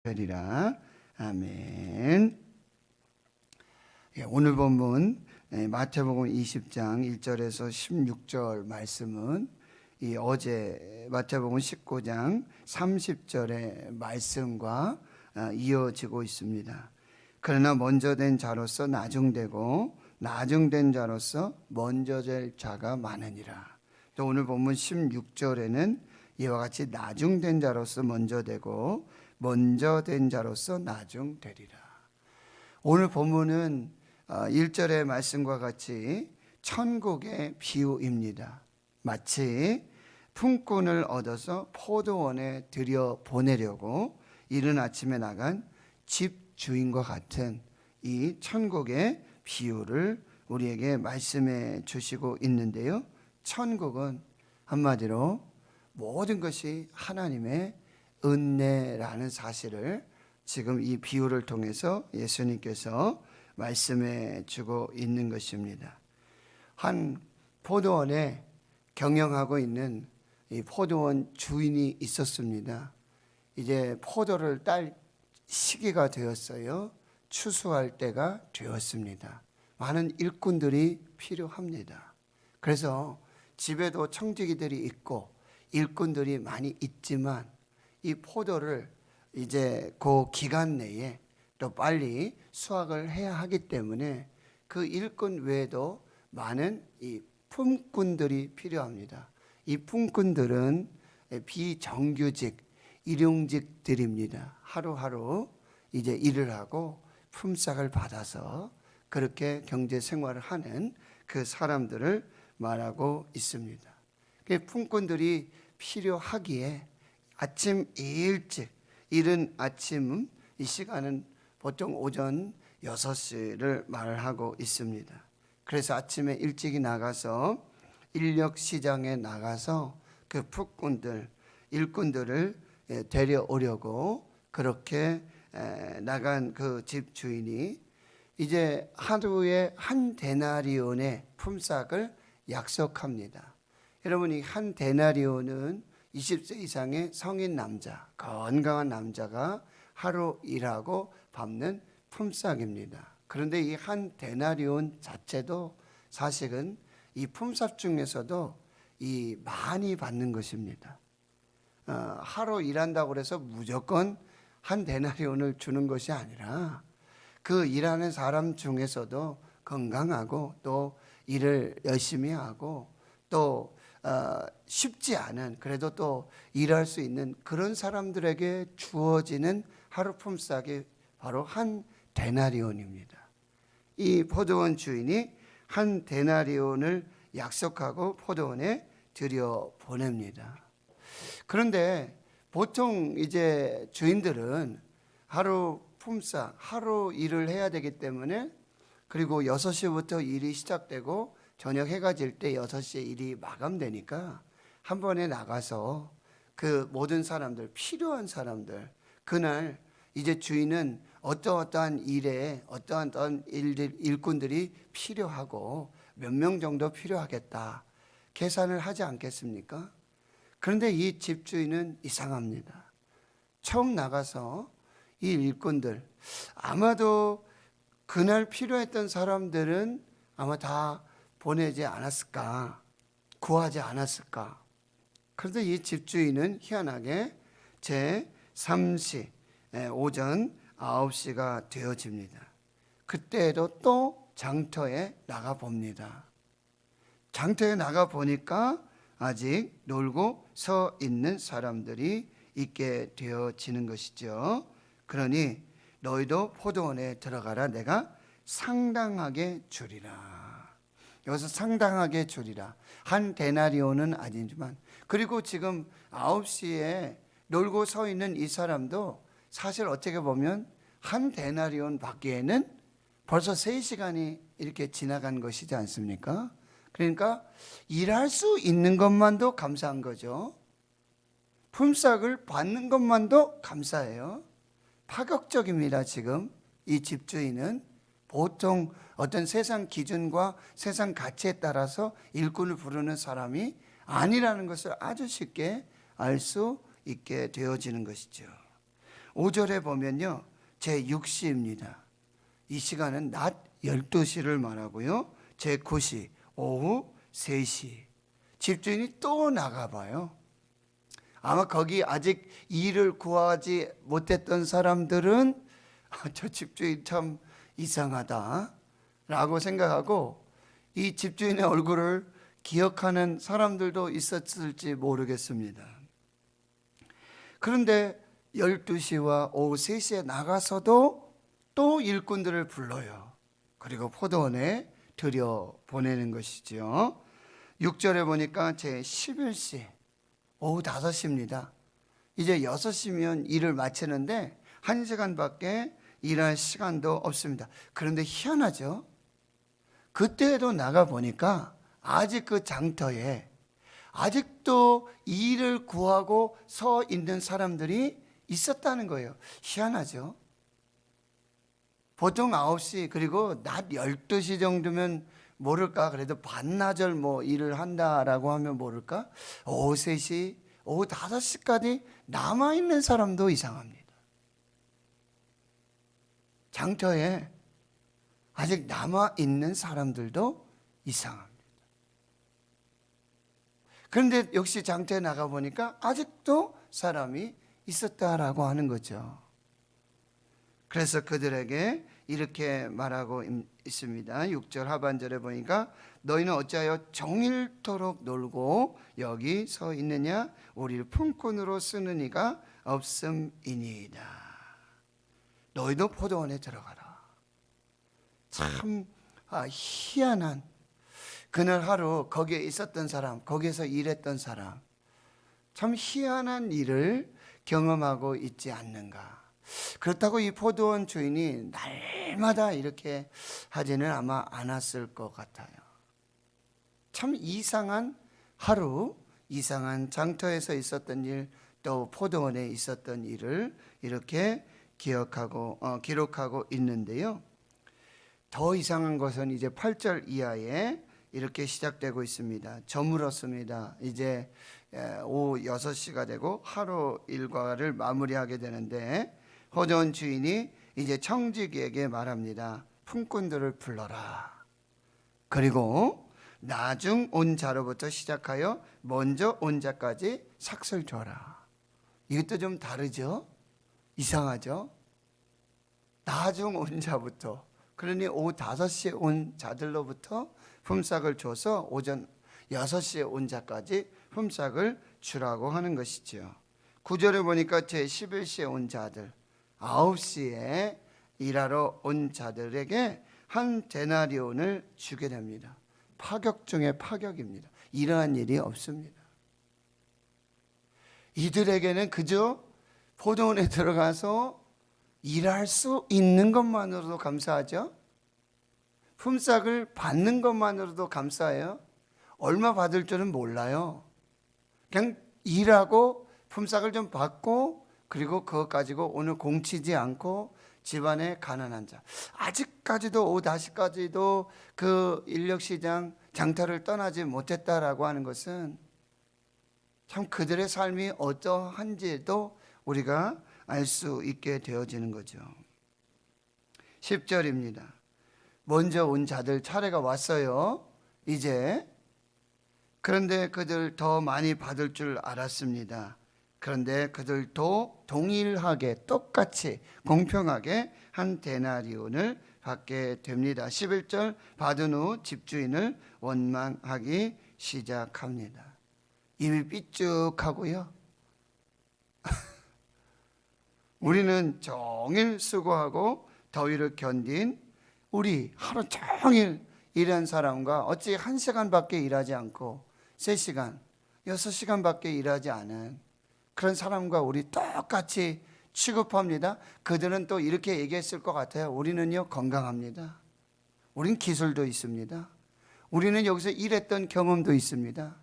되리라. 아멘. 오늘 본문 마태복음 20장 1절에서 16절 말씀은 어제 마태복음 19장 30절의 말씀과 이어지고 있습니다. 그러나 먼저 된 자로서 나중되고 나중된 자로서 먼저 될 자가 많으니라. 또 오늘 본문 16절에는 이와 같이 나중된 자로서 먼저 되고 먼저 된 자로서 나중되리라. 오늘 본문은 1절의 말씀과 같이 천국의 비유입니다. 마치 품꾼을 얻어서 포도원에 들여보내려고 이른 아침에 나간 집주인과 같은 이 천국의 비유를 우리에게 말씀해 주시고 있는데요. 천국은 한마디로 모든 것이 하나님의 은혜라는 사실을 지금 이 비유를 통해서 예수님께서 말씀해 주고 있는 것입니다. 한 포도원에 경영하고 있는 이 포도원 주인이 있었습니다. 이제 포도를 딸 시기가 되었어요. 추수할 때가 되었습니다. 많은 일꾼들이 필요합니다. 그래서 집에도 청지기들이 있고 일꾼들이 많이 있지만 이 포도를 이제 그 기간 내에 또 빨리 수확을 해야 하기 때문에 그 일꾼 외에도 많은 이 품꾼들이 필요합니다. 이 품꾼들은 비정규직, 일용직들입니다. 하루하루 이제 일을 하고 품삯을 받아서 그렇게 경제 생활을 하는 그 사람들을 말하고 있습니다. 그 품꾼들이 필요하기에 아침 일찍, 이른 아침, 이 시간은 보통 오전 6시를 말하고 있습니다. 그래서 아침에 일찍이 나가서 인력시장에 나가서 그 품꾼들, 일꾼들을 데려오려고 그렇게 나간 그 집주인이 이제 하루에 한 데나리온의 품삯을 약속합니다. 여러분, 이 한 데나리온은 20세 이상의 성인 남자, 건강한 남자가 하루 일하고 밟는 품삯입니다. 그런데 이 한 데나리온 자체도 사실은 이 품삯 중에서도 이 많이 받는 것입니다. 하루 일한다고 해서 무조건 한 데나리온을 주는 것이 아니라 그 일하는 사람 중에서도 건강하고 또 일을 열심히 하고 또 쉽지 않은, 그래도 또 일할 수 있는 그런 사람들에게 주어지는 하루 품삯이 바로 한 데나리온입니다. 이 포도원 주인이 한 데나리온을 약속하고 포도원에 들여보냅니다. 그런데 보통 이제 주인들은 하루 품삯, 하루 일을 해야 되기 때문에, 그리고 6시부터 일이 시작되고 저녁 해가 질 때 6시에 일이 마감되니까 한 번에 나가서 그 모든 사람들, 필요한 사람들, 그날 이제 주인은 어떠한 일에 어떠한 일꾼들이 필요하고 몇 명 정도 필요하겠다 계산을 하지 않겠습니까? 그런데 이 집주인은 이상합니다. 처음 나가서 이 일꾼들, 아마도 그날 필요했던 사람들은 아마 다 보내지 않았을까, 구하지 않았을까. 그런데 이 집주인은 희한하게 제3시 오전 9시가 되어집니다. 그때에도 또 장터에 나가 봅니다. 장터에 나가 보니까 아직 놀고 서 있는 사람들이 있게 되어지는 것이죠. 그러니 너희도 포도원에 들어가라, 내가 상당하게 주리라. 여기서 상당하게 주리라, 한 데나리온은 아니지만, 그리고 지금 9시에 놀고 서 있는 이 사람도 사실 어떻게 보면 한 데나리온 받기에는 벌써 3시간이 이렇게 지나간 것이지 않습니까? 그러니까 일할 수 있는 것만도 감사한 거죠. 품삯을 받는 것만도 감사해요. 파격적입니다. 지금 이 집주인은 보통 어떤 세상 기준과 세상 가치에 따라서 일꾼을 부르는 사람이 아니라는 것을 아주 쉽게 알 수 있게 되어지는 것이죠. 5절에 보면요, 제6시입니다. 이 시간은 낮 12시를 말하고요, 제9시 오후 3시. 집주인이 또 나가봐요. 아마 거기 아직 일을 구하지 못했던 사람들은 저 집주인 참 이상하다 라고 생각하고 이 집주인의 얼굴을 기억하는 사람들도 있었을지 모르겠습니다. 그런데 12시와 오후 3시에 나가서도 또 일꾼들을 불러요. 그리고 포도원에 들여보내는 것이죠. 6절에 보니까 제11시 오후 5시입니다. 이제 6시면 일을 마치는데 1시간밖에 일할 시간도 없습니다. 그런데 희한하죠. 그때도 나가보니까 아직 그 장터에 아직도 일을 구하고 서 있는 사람들이 있었다는 거예요. 희한하죠. 보통 9시 그리고 낮 12시 정도면 모를까? 그래도 반나절 일을 한다라고 하면 모를까? 오후 3시, 오후 5시까지 남아있는 사람도 이상합니다. 장터에 아직 남아있는 사람들도 이상합니다. 그런데 역시 장터에 나가보니까 아직도 사람이 있었다라고 하는 거죠. 그래서 그들에게 이렇게 말하고 있습니다. 6절 하반절에 보니까 너희는 어찌하여 종일토록 놀고 여기 서 있느냐? 우리를 품꾼으로 쓰는 이가 없음이니이다. 너희도 포도원에 들어가라. 참 희한한, 그날 하루 거기에 있었던 사람, 거기에서 일했던 사람, 참 희한한 일을 경험하고 있지 않는가. 그렇다고 이 포도원 주인이 날마다 이렇게 하지는 아마 않았을 것 같아요. 참 이상한 하루, 이상한 장터에서 있었던 일, 또 포도원에 있었던 일을 이렇게 기록하고 있는데요. 더 이상한 것은 이제 8절 이하에 이렇게 시작되고 있습니다. 저물었습니다. 이제 오후 6시가 되고 하루 일과를 마무리하게 되는데 포도원 주인이 이제 청지기에게 말합니다. 품꾼들을 불러라. 그리고 나중 온 자로부터 시작하여 먼저 온 자까지 삭을 줘라. 이것도 좀 다르죠? 이상하죠? 나중 온 자부터, 그러니 오후 5시에 온 자들로부터 품삯을 줘서 오전 6시에 온 자까지 품삯을 주라고 하는 것이죠. 9절에 보니까 제11시에 온 자들, 9시에 일하러 온 자들에게 한 데나리온을 주게 됩니다. 파격 중에 파격입니다. 이러한 일이 없습니다. 이들에게는 그저 포도원에 들어가서 일할 수 있는 것만으로도 감사하죠. 품삯을 받는 것만으로도 감사해요. 얼마 받을 줄은 몰라요. 그냥 일하고 품삯을 좀 받고 그리고 그것 가지고 오늘 공치지 않고 집안에 가난한 자, 아직까지도 오후 5시까지도 그 인력시장 장터를 떠나지 못했다라고 하는 것은 참 그들의 삶이 어떠한지도 우리가 알 수 있게 되어지는 거죠. 10절입니다. 먼저 온 자들 차례가 왔어요. 이제 그런데 그들 더 많이 받을 줄 알았습니다. 그런데 그들도 동일하게 똑같이 공평하게 한 데나리온을 받게 됩니다. 11절 받은 후 집주인을 원망하기 시작합니다. 이미 삐죽하고요. 우리는 종일 수고하고 더위를 견딘 우리 하루 종일 일한 사람과 어찌 1시간밖에 일하지 않고 3시간, 6시간밖에 일하지 않은 그런 사람과 우리 똑같이 취급합니다. 그들은 또 이렇게 얘기했을 것 같아요. 우리는요 건강합니다. 우린 기술도 있습니다. 우리는 여기서 일했던 경험도 있습니다.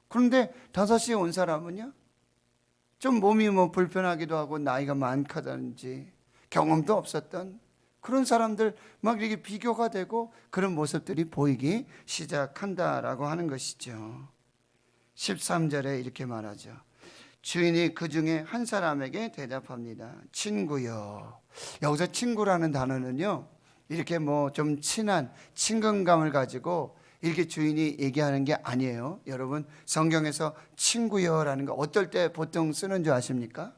그런데 5시에 온 사람은요 좀 몸이 불편하기도 하고 나이가 많다든지 경험도 없었던 그런 사람들 막 이렇게 비교가 되고 그런 모습들이 보이기 시작한다라고 하는 것이죠. 13절에 이렇게 말하죠. 주인이 그 중에 한 사람에게 대답합니다. 친구여. 여기서 친구라는 단어는요, 이렇게 뭐 좀 친한 친근감을 가지고 이렇게 주인이 얘기하는 게 아니에요. 여러분, 성경에서 친구여라는 거 어떨 때 보통 쓰는 줄 아십니까?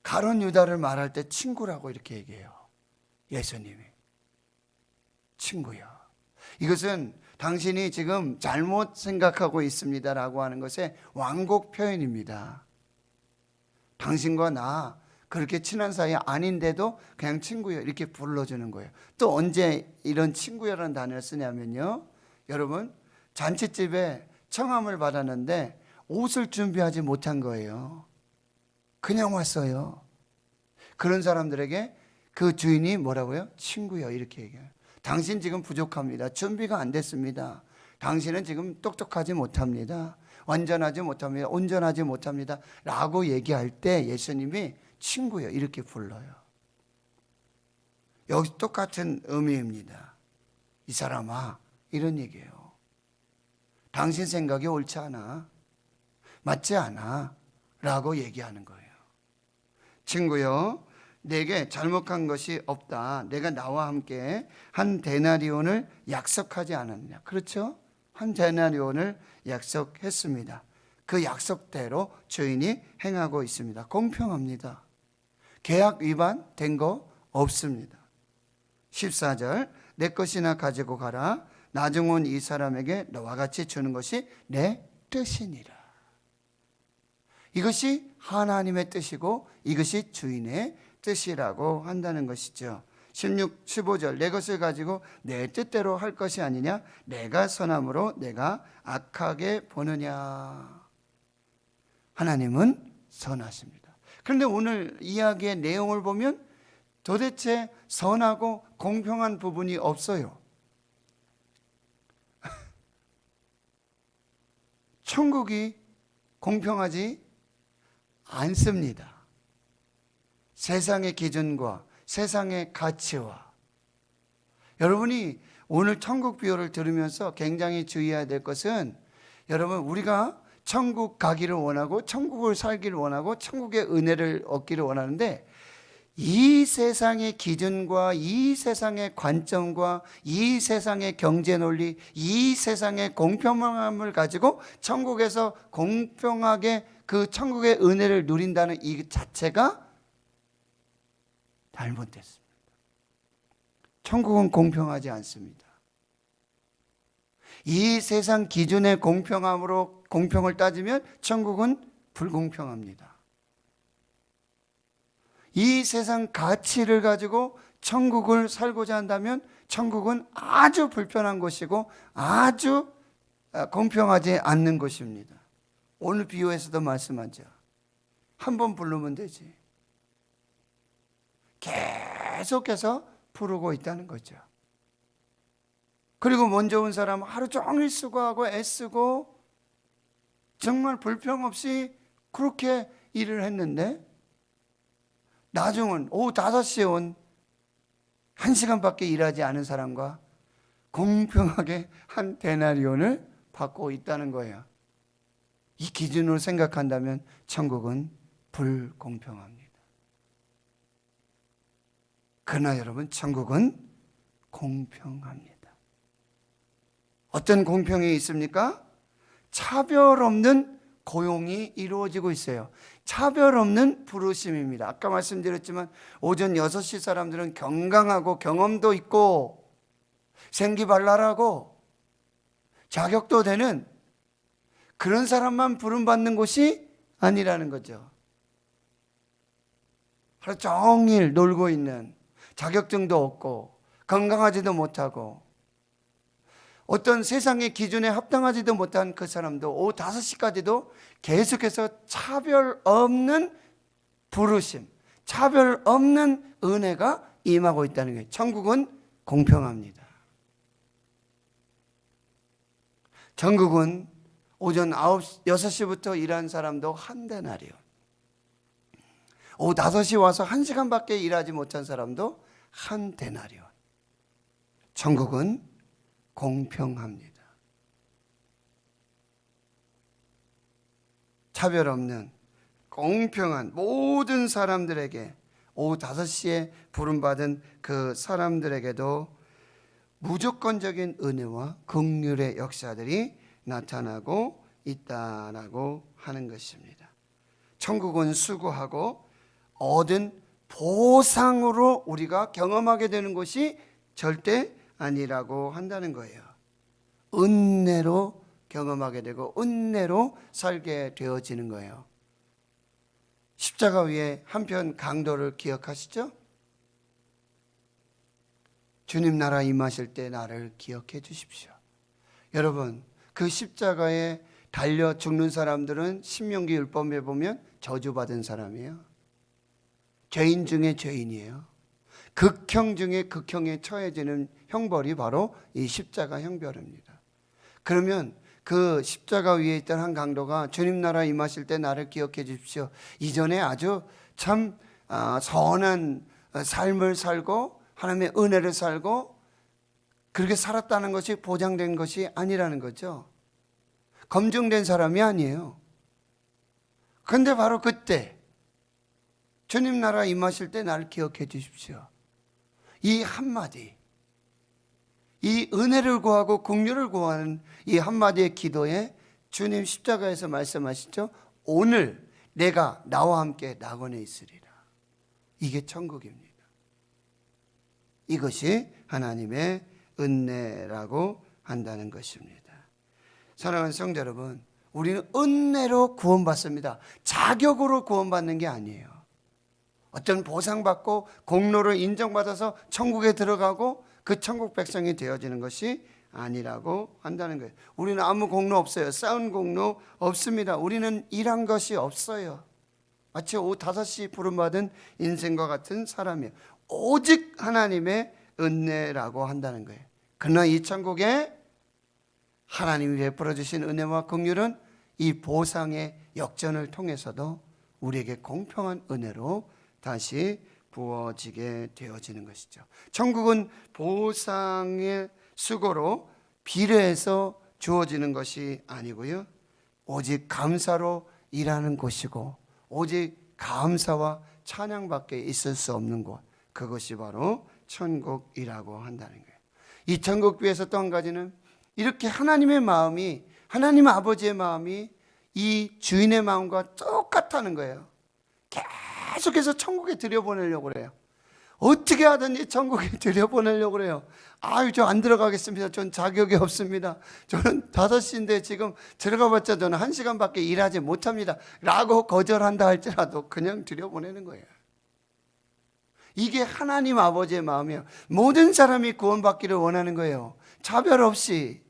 가룟 유다를 말할 때 친구라고 이렇게 얘기해요. 예수님이. 친구여. 이것은 당신이 지금 잘못 생각하고 있습니다라고 하는 것의 완곡 표현입니다. 당신과 나 그렇게 친한 사이 아닌데도 그냥 친구여 이렇게 불러주는 거예요. 또 언제 이런 친구여라는 단어를 쓰냐면요, 여러분, 잔치집에 청함을 받았는데 옷을 준비하지 못한 거예요. 그냥 왔어요. 그런 사람들에게 그 주인이 뭐라고요? 친구여 이렇게 얘기해요. 당신 지금 부족합니다. 준비가 안 됐습니다. 당신은 지금 똑똑하지 못합니다. 완전하지 못합니다. 온전하지 못합니다. 라고 얘기할 때 예수님이 친구여 이렇게 불러요. 여기 똑같은 의미입니다. 이 사람아, 이런 얘기예요. 당신 생각이 옳지 않아. 맞지 않아. 라고 얘기하는 거예요. 친구여, 내게 잘못한 것이 없다. 내가 나와 함께 한 데나리온을 약속하지 않았느냐. 그렇죠? 한 데나리온을 약속했습니다. 그 약속대로 주인이 행하고 있습니다. 공평합니다. 계약 위반된 거 없습니다. 14절, 내 것이나 가지고 가라. 나중 온 이 사람에게 너와 같이 주는 것이 내 뜻이니라. 이것이 하나님의 뜻이고 이것이 주인의 뜻이라고 한다는 것이죠. 16, 15절, 내 것을 가지고 내 뜻대로 할 것이 아니냐. 내가 선함으로 내가 악하게 보느냐. 하나님은 선하십니다. 그런데 오늘 이야기의 내용을 보면 도대체 선하고 공평한 부분이 없어요. 천국이 공평하지 않습니다. 세상의 기준과 세상의 가치와, 여러분이 오늘 천국 비유를 들으면서 굉장히 주의해야 될 것은, 여러분, 우리가 천국 가기를 원하고 천국을 살기를 원하고 천국의 은혜를 얻기를 원하는데, 이 세상의 기준과 이 세상의 관점과 이 세상의 경제 논리, 이 세상의 공평함을 가지고 천국에서 공평하게 그 천국의 은혜를 누린다는 이 자체가 잘못됐습니다. 천국은 공평하지 않습니다. 이 세상 기준의 공평함으로 공평을 따지면 천국은 불공평합니다. 이 세상 가치를 가지고 천국을 살고자 한다면 천국은 아주 불편한 것이고 아주 공평하지 않는 것입니다. 오늘 비유에서도 말씀하죠. 한 번 부르면 되지. 계속해서 부르고 있다는 거죠. 그리고 먼저 온 사람은 하루 종일 수고하고 애쓰고 정말 불평 없이 그렇게 일을 했는데, 나중은 오후 5시에 온 1시간밖에 일하지 않은 사람과 공평하게 한 데나리온을 받고 있다는 거예요. 이 기준으로 생각한다면 천국은 불공평합니다. 그러나 여러분, 천국은 공평합니다. 어떤 공평이 있습니까? 차별 없는 고용이 이루어지고 있어요. 차별 없는 부르심입니다. 아까 말씀드렸지만 오전 6시 사람들은 건강하고 경험도 있고 생기발랄하고 자격도 되는 그런 사람만 부름받는 곳이 아니라는 거죠. 하루 종일 놀고 있는, 자격증도 없고 건강하지도 못하고 어떤 세상의 기준에 합당하지도 못한 그 사람도 오후 5시까지도 계속해서 차별 없는 부르심, 차별 없는 은혜가 임하고 있다는 거예요. 천국은 공평합니다. 천국은 오전 6시부터 일한 사람도 한 데나리온, 오후 5시 와서 1시간밖에 일하지 못한 사람도 한 데나리온. 천국은 공평합니다. 차별 없는 공평한 모든 사람들에게 오후 5시에 부름받은 그 사람들에게도 무조건적인 은혜와 긍휼의 역사들이 나타나고 있다라고 하는 것입니다. 천국은 수고하고 얻은 보상으로 우리가 경험하게 되는 것이 절대 아니라고 한다는 거예요. 은혜로 경험하게 되고 은혜로 살게 되어지는 거예요. 십자가 위에 한편 강도를 기억하시죠? 주님 나라 임하실 때 나를 기억해 주십시오. 여러분, 그 십자가에 달려 죽는 사람들은 신명기 율법에 보면 저주받은 사람이에요. 죄인 중에 죄인이에요. 극형 중에 극형에 처해지는 형벌이 바로 이 십자가 형벌입니다. 그러면 그 십자가 위에 있던 한 강도가 주님 나라 임하실 때 나를 기억해 주십시오. 이전에 아주 참 선한 삶을 살고 하나님의 은혜를 살고 그렇게 살았다는 것이 보장된 것이 아니라는 거죠. 검증된 사람이 아니에요. 그런데 바로 그때 주님 나라 임하실 때 나를 기억해 주십시오. 이 한마디, 이 은혜를 구하고 긍휼을 구하는 이 한마디의 기도에 주님 십자가에서 말씀하시죠. 오늘 내가 나와 함께 낙원에 있으리라. 이게 천국입니다. 이것이 하나님의 은혜라고 한다는 것입니다. 사랑하는 성도 여러분, 우리는 은혜로 구원받습니다. 자격으로 구원받는 게 아니에요. 어떤 보상받고 공로를 인정받아서 천국에 들어가고 그 천국 백성이 되어지는 것이 아니라고 한다는 거예요. 우리는 아무 공로 없어요. 쌓은 공로 없습니다. 우리는 일한 것이 없어요. 마치 오후 5시 부름받은 인생과 같은 사람이에요. 오직 하나님의 은혜라고 한다는 거예요. 그러나 이 천국에 하나님이 베풀어 주신 은혜와 긍휼은 이 보상의 역전을 통해서도 우리에게 공평한 은혜로 다시 부어지게 되어지는 것이죠. 천국은 보상의 수고로 비례해서 주어지는 것이 아니고요, 오직 감사로 일하는 곳이고 오직 감사와 찬양밖에 있을 수 없는 곳, 그것이 바로 천국이라고 한다는 거예요. 이 천국 위에서 또 한 가지는 이렇게 하나님의 마음이, 하나님 아버지의 마음이 이 주인의 마음과 똑같다는 거예요. 계속해서 천국에 들여보내려고 그래요. 어떻게 하든지 천국에 들여보내려고 그래요. 아유, 저 안 들어가겠습니다. 전 자격이 없습니다. 저는 5시인데 지금 들어가봤자 저는 1시간밖에 일하지 못합니다 라고 거절한다 할지라도 그냥 들여보내는 거예요. 이게 하나님 아버지의 마음이에요. 모든 사람이 구원받기를 원하는 거예요. 차별 없이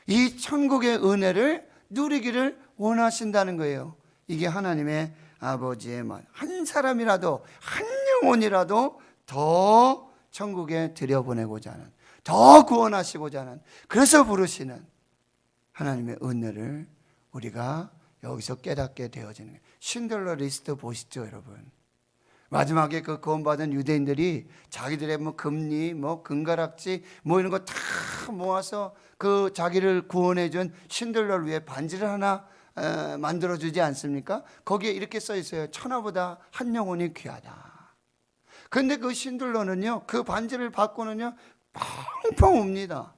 이 천국의 은혜를 누리기를 원하신다는 거예요. 이게 하나님의 아버지의 마음. 한 사람이라도, 한 영혼이라도 더 천국에 들여보내고자 하는, 더 구원하시고자 하는, 그래서 부르시는 하나님의 은혜를 우리가 여기서 깨닫게 되어지는 거예요. 신들러 리스트 보시죠, 여러분. 마지막에 그 구원받은 유대인들이 자기들의 뭐 금리, 뭐 금가락지, 뭐 이런 거 다 모아서 그 자기를 구원해준 신들러를 위해 반지를 하나 만들어주지 않습니까? 거기에 이렇게 써 있어요. 천하보다 한 영혼이 귀하다. 그런데 그 신들러는요, 그 반지를 받고는요, 펑펑 웁니다.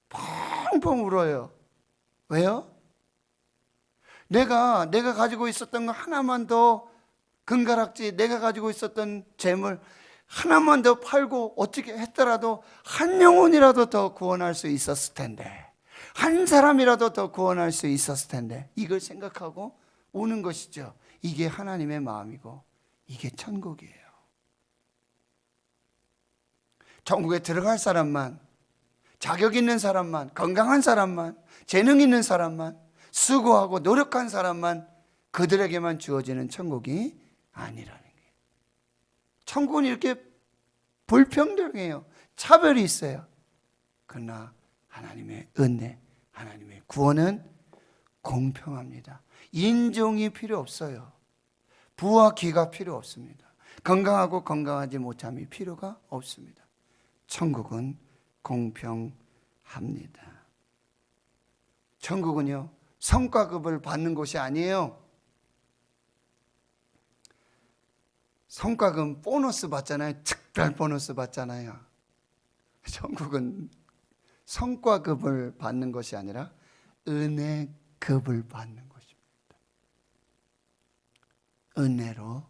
펑펑 울어요. 왜요? 내가 가지고 있었던 거 하나만 더, 금가락지, 내가 가지고 있었던 재물 하나만 더 팔고 어떻게 했더라도 한 영혼이라도 더 구원할 수 있었을 텐데, 한 사람이라도 더 구원할 수 있었을 텐데, 이걸 생각하고 우는 것이죠. 이게 하나님의 마음이고 이게 천국이에요. 천국에 들어갈 사람만, 자격 있는 사람만, 건강한 사람만, 재능 있는 사람만, 수고하고 노력한 사람만, 그들에게만 주어지는 천국이 아니라는 거예요. 천국은 이렇게 불평등해요. 차별이 있어요. 그러나 하나님의 은혜, 하나님의 구원은 공평합니다. 인종이 필요 없어요. 부와 귀가 필요 없습니다. 건강하고 건강하지 못함이 필요가 없습니다. 천국은 공평합니다. 천국은요, 성과급을 받는 곳이 아니에요. 성과급 보너스 받잖아요. 특별 보너스 받잖아요. 천국은 성과급을 받는 것이 아니라 은혜급을 받는 것입니다. 은혜로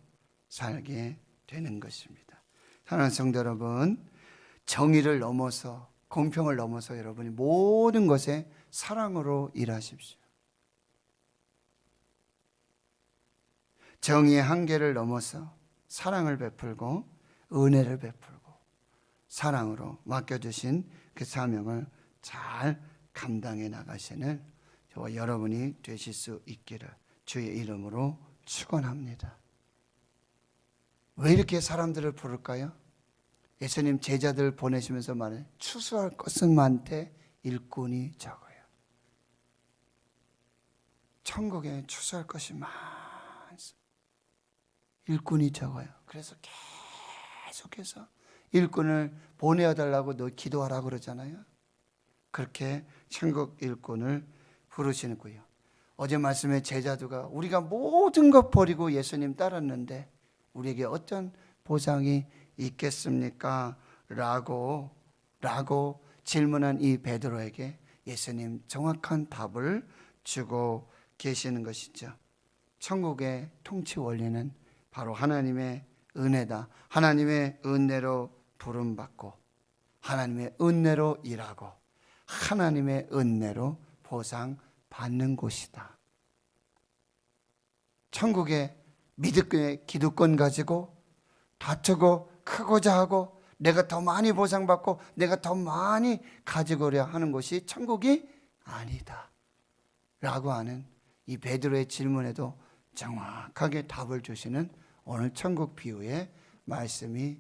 살게 되는 것입니다. 사랑하는 성도 여러분, 정의를 넘어서, 공평을 넘어서 여러분이 모든 것에 사랑으로 일하십시오. 정의의 한계를 넘어서 사랑을 베풀고 은혜를 베풀고 사랑으로 맡겨주신 그 사명을 잘 감당해 나가시는 저와 여러분이 되실 수 있기를 주의 이름으로 축원합니다. 왜 이렇게 사람들을 부를까요? 예수님 제자들 보내시면서 말해 추수할 것은 많되 일꾼이 적어요. 천국에 추수할 것이 많습니다. 일꾼이 적어요. 그래서 계속해서 일꾼을 보내어달라고 너 기도하라고 그러잖아요. 그렇게 천국 일꾼을 부르시는 거예요. 어제 말씀에 제자도가 우리가 모든 것 버리고 예수님 따랐는데 우리에게 어떤 보상이 있겠습니까? 라고 질문한 이 베드로에게 예수님 정확한 답을 주고 계시는 것이죠. 천국의 통치 원리는 바로 하나님의 은혜다. 하나님의 은혜로 부름받고 하나님의 은혜로 일하고 하나님의 은혜로 보상받는 곳이다. 천국의 믿음의 기득권 가지고 다투고 크고자 하고 내가 더 많이 보상받고 내가 더 많이 가지고려 하는 것이 천국이 아니다 라고 하는 이 베드로의 질문에도 정확하게 답을 주시는 오늘 천국 비유의 말씀이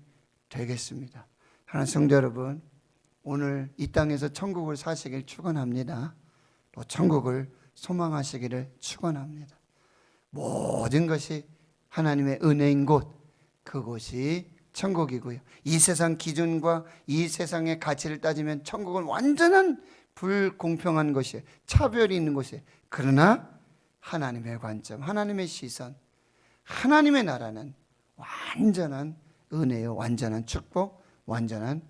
되겠습니다. 하나님 성도 여러분, 오늘 이 땅에서 천국을 사시길 축원합니다. 또 천국을 소망하시기를 축원합니다. 모든 것이 하나님의 은혜인 곳, 그곳이 천국이고요. 이 세상 기준과 이 세상의 가치를 따지면 천국은 완전한 불공평한 것이에요. 차별이 있는 곳이에요. 그러나 하나님의 관점, 하나님의 시선, 하나님의 나라는 완전한 은혜요, 완전한 축복, 완전한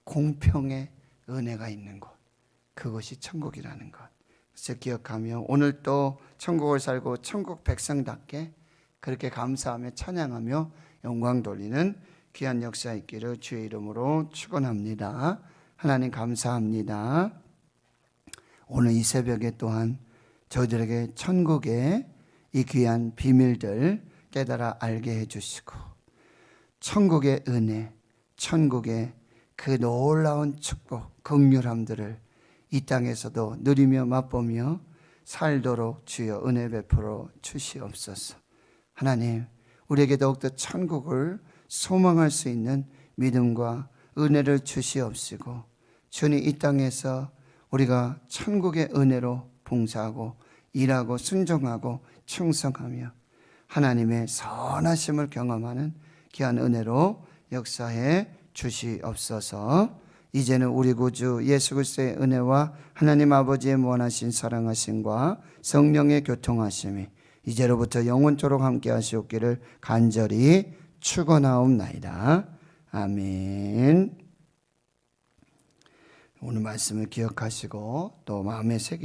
공평의 은혜가 있는 곳, 그것이 천국이라는 것. 그래서 기억하며 오늘 또 천국을 살고 천국 백성답게 그렇게 감사하며 찬양하며 영광 돌리는 귀한 역사 있기를 주의 이름으로 축원합니다. 하나님 감사합니다. 오늘 이 새벽에 또한 저희들에게 천국의 이 귀한 비밀들 깨달아 알게 해주시고 천국의 은혜, 천국의 그 놀라운 축복, 긍휼함들을 이 땅에서도 누리며 맛보며 살도록 주여 은혜 베풀어 주시옵소서. 하나님, 우리에게 더욱더 천국을 소망할 수 있는 믿음과 은혜를 주시옵시고 주님 이 땅에서 우리가 천국의 은혜로 봉사하고 일하고 순종하고 충성하며 하나님의 선하심을 경험하는 귀한 은혜로 역사해 주시옵소서. 이제는 우리 구주 예수 그리스도의 은혜와 하나님 아버지의 무한하신 사랑하심과 성령의 교통하심이 이제로부터 영원토록 함께 하시옵기를 간절히 축원하옵나이다. 아멘. 오늘 말씀을 기억하시고 또 마음에 새기시고